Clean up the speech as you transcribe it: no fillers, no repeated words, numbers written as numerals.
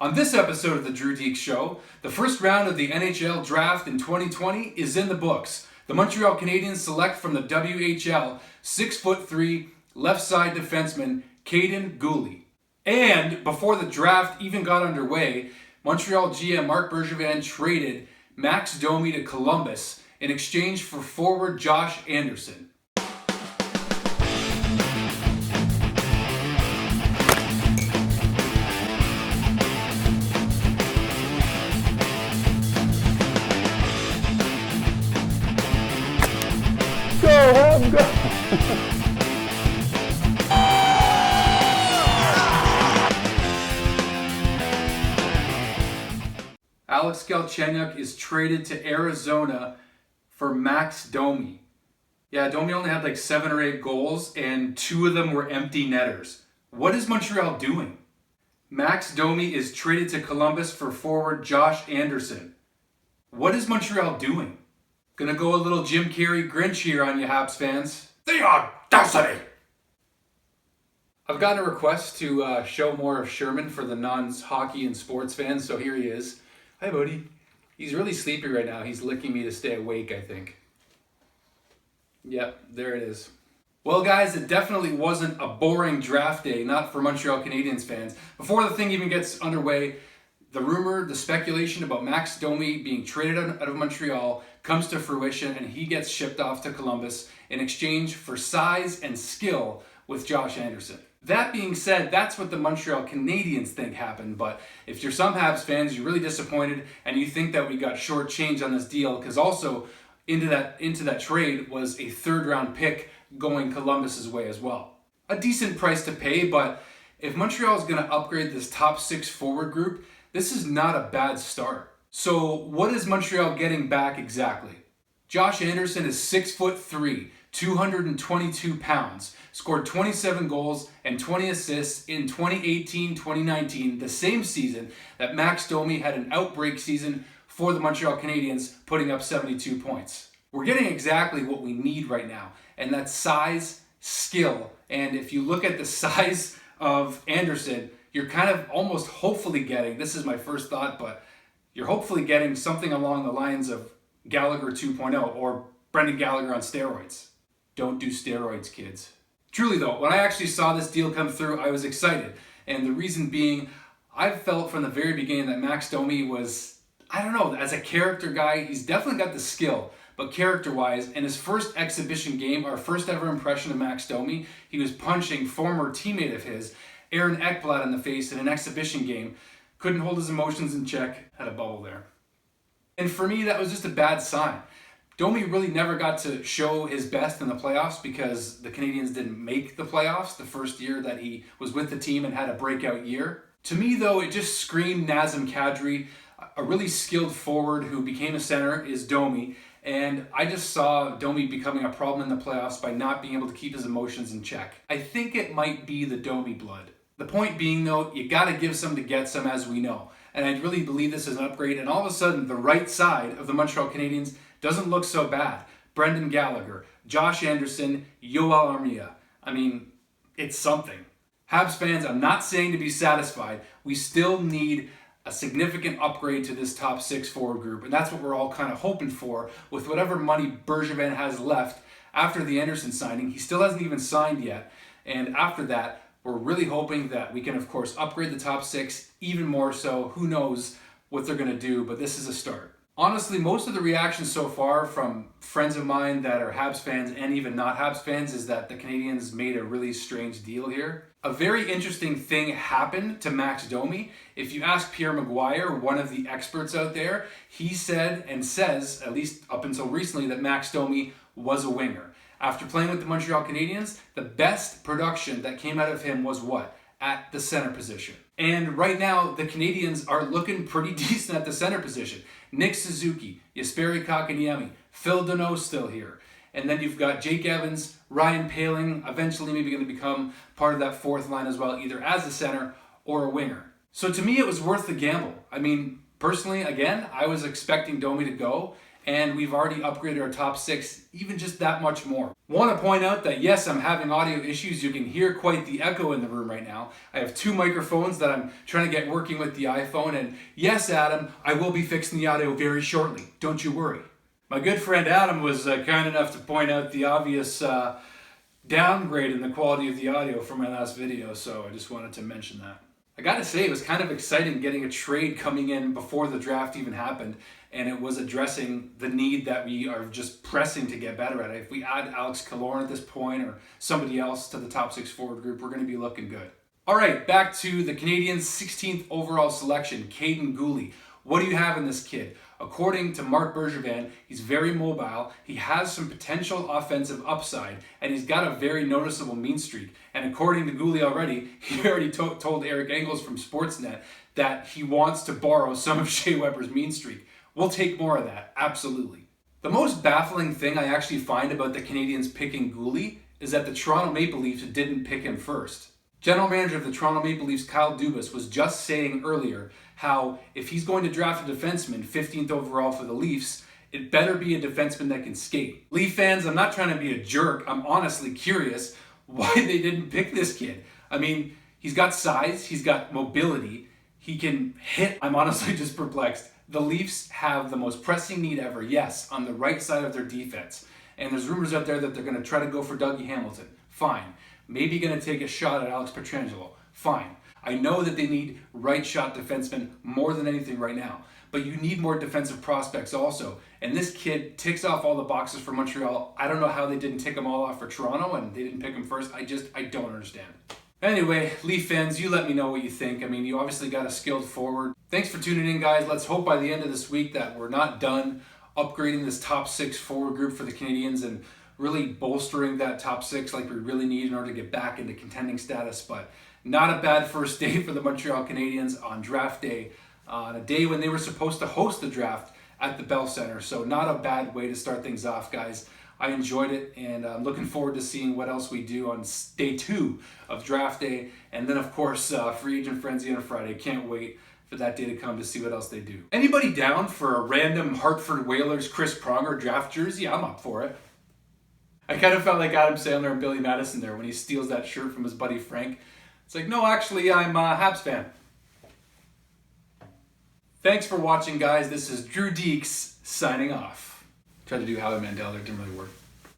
On this episode of the Drew Deek Show, the first round of the NHL draft in 2020 is in the books. The Montreal Canadiens select from the WHL 6'3" left side defenseman Kaiden Guhle. And before the draft even got underway, Montreal GM Marc Bergevin traded Max Domi to Columbus in exchange for forward Josh Anderson. Go! Alex Galchenyuk is traded to Arizona for Max Domi. Yeah, Domi only had like 7 or 8 goals, and 2 of them were empty netters. What is Montreal doing? Max Domi is traded to Columbus for forward Josh Anderson. What is Montreal doing? Gonna go a little Jim Carrey Grinch here on you Habs fans. The audacity! I've gotten a request to show more of Sherman for the non-hockey and sports fans, so here he is. Hi, buddy. He's really sleepy right now. He's licking me to stay awake, I think. Yep, there it is. Well, guys, it definitely wasn't a boring draft day, not for Montreal Canadiens fans. Before the thing even gets underway, the rumor, the speculation about Max Domi being traded out of Montreal comes to fruition, and he gets shipped off to Columbus in exchange for size and skill with Josh Anderson. That being said, that's what the Montreal Canadiens think happened, but if you're some Habs fans, you're really disappointed and you think that we got shortchanged on this deal, because also into that trade was a 3rd round pick going Columbus's way as well. A decent price to pay, but if Montreal is going to upgrade this top 6 forward group, this is not a bad start. So what is Montreal getting back exactly? Josh Anderson is 6'3", 222 pounds, scored 27 goals and 20 assists in 2018-2019, the same season that Max Domi had an outbreak season for the Montreal Canadiens, putting up 72 points. We're getting exactly what we need right now, and that's size, skill, and if you look at the size of Anderson, you're kind of almost hopefully getting, this is my first thought, but you're hopefully getting something along the lines of Gallagher 2.0 or Brendan Gallagher on steroids. Don't do steroids, kids. Truly though, when I actually saw this deal come through, I was excited. And the reason being, I've felt from the very beginning that Max Domi was, I don't know, as a character guy, he's definitely got the skill. But character-wise, in his first exhibition game, our first ever impression of Max Domi, he was punching former teammate of his, Aaron Ekblad, in the face in an exhibition game. Couldn't hold his emotions in check, had a bubble there. And for me, that was just a bad sign. Domi really never got to show his best in the playoffs because the Canadiens didn't make the playoffs the first year that he was with the team and had a breakout year. To me, though, it just screamed Nazem Kadri. A really skilled forward who became a center is Domi, and I just saw Domi becoming a problem in the playoffs by not being able to keep his emotions in check. I think it might be the Domi blood. The point being, though, you gotta give some to get some, as we know. And I really believe this is an upgrade, and all of a sudden, the right side of the Montreal Canadiens doesn't look so bad. Brendan Gallagher, Josh Anderson, Yoel Armia. I mean, it's something. Habs fans, I'm not saying to be satisfied. We still need a significant upgrade to this top 6 forward group, and that's what we're all kind of hoping for with whatever money Bergevin has left after the Anderson signing. He still hasn't even signed yet, and after that, we're really hoping that we can, of course, upgrade the top 6 even more so. Who knows what they're going to do, but this is a start. Honestly, most of the reactions so far from friends of mine that are Habs fans and even not Habs fans is that the Canadiens made a really strange deal here. A very interesting thing happened to Max Domi. If you ask Pierre Maguire, one of the experts out there, he said and says, at least up until recently, that Max Domi was a winger. After playing with the Montreal Canadiens, the best production that came out of him was what? At the center position. And right now, the Canadiens are looking pretty decent at the center position. Nick Suzuki, Jesperi Kotkaniemi, Phil Deneau's still here. And then you've got Jake Evans, Ryan Poehling, eventually maybe going to become part of that 4th line as well, either as a center or a winger. So to me, it was worth the gamble. I mean, personally, again, I was expecting Domi to go, and we've already upgraded our top 6 even just that much more. Want to point out that yes, I'm having audio issues. You can hear quite the echo in the room right now. I have 2 microphones that I'm trying to get working with the iPhone, and yes, Adam, I will be fixing the audio very shortly. Don't you worry. My good friend Adam was kind enough to point out the obvious downgrade in the quality of the audio from my last video, so I just wanted to mention that. I gotta say, it was kind of exciting getting a trade coming in before the draft even happened, and it was addressing the need that we are just pressing to get better at it. If we add Alex Killorn at this point or somebody else to the top 6 forward group, we're going to be looking good. All right, back to the Canadiens' 16th overall selection, Kaiden Guhle. What do you have in this kid? According to Marc Bergevin, he's very mobile, he has some potential offensive upside, and he's got a very noticeable mean streak. And according to Guhle already, he already told Eric Engels from Sportsnet that he wants to borrow some of Shea Weber's mean streak. We'll take more of that, absolutely. The most baffling thing I actually find about the Canadiens picking Guhle is that the Toronto Maple Leafs didn't pick him first. General manager of the Toronto Maple Leafs, Kyle Dubas, was just saying earlier how if he's going to draft a defenseman 15th overall for the Leafs, it better be a defenseman that can skate. Leaf fans, I'm not trying to be a jerk. I'm honestly curious why they didn't pick this kid. I mean, he's got size, he's got mobility, he can hit. I'm honestly just perplexed. The Leafs have the most pressing need ever, yes, on the right side of their defense. And there's rumors out there that they're going to try to go for Dougie Hamilton. Fine. Maybe going to take a shot at Alex Pietrangelo. Fine. I know that they need right shot defensemen more than anything right now, but you need more defensive prospects also. And this kid ticks off all the boxes for Montreal. I don't know how they didn't tick them all off for Toronto and they didn't pick him first. I don't understand. Anyway, Leaf fans, you let me know what you think. I mean, you obviously got a skilled forward. Thanks for tuning in, guys. Let's hope by the end of this week that we're not done upgrading this top 6 forward group for the Canadiens and really bolstering that top 6 like we really need in order to get back into contending status. But not a bad first day for the Montreal Canadiens on draft day, on a day when they were supposed to host the draft at the Bell Center. So not a bad way to start things off, guys. I enjoyed it, and I'm looking forward to seeing what else we do on day 2 of draft day. And then, of course, free agent frenzy on Friday. Can't wait for that day to come to see what else they do. Anybody down for a random Hartford Whalers Chris Pronger draft jersey? I'm up for it. I kind of felt like Adam Sandler and Billy Madison there when he steals that shirt from his buddy Frank. It's like, no, actually, I'm a Habs fan. Thanks for watching, guys. This is Drew Deeks signing off. Tried to do Howie Mandel there, didn't really work.